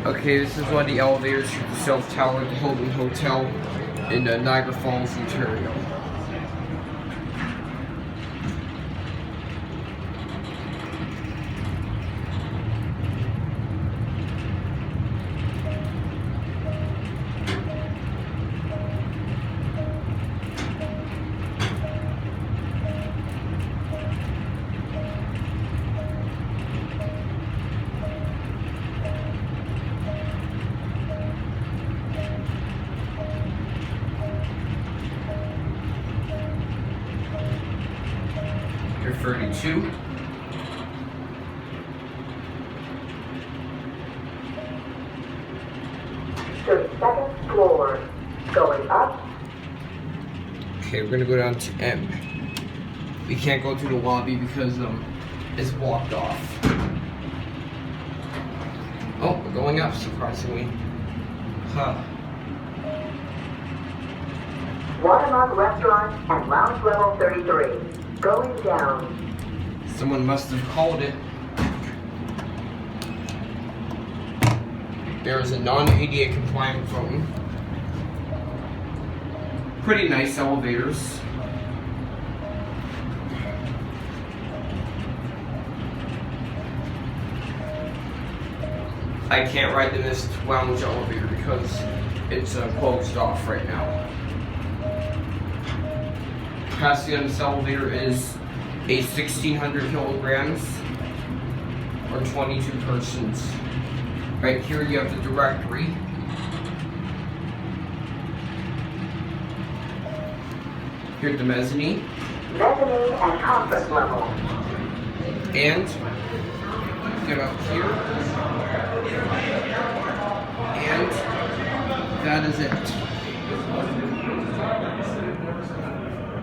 Okay, this is one of the elevators for the South Tower of the Hilton Hotel in Niagara Falls, Ontario. You're 32. To second floor. Going up. Okay, we're gonna go down to M. We can't go to the lobby because it's blocked off. Oh, we're going up, surprisingly. Huh. Watermark Restaurant and Lounge Level 33. Going down. Someone must have called it. There is a non-ADA compliant phone. Pretty nice elevators. I can't ride the Mist Lounge elevator because it's closed off right now. Capacity on this elevator is 1,600 kilograms or 22 persons. Right here you have the directory. Here's the mezzanine. Mezzanine and conference level. And get up here. And that is it.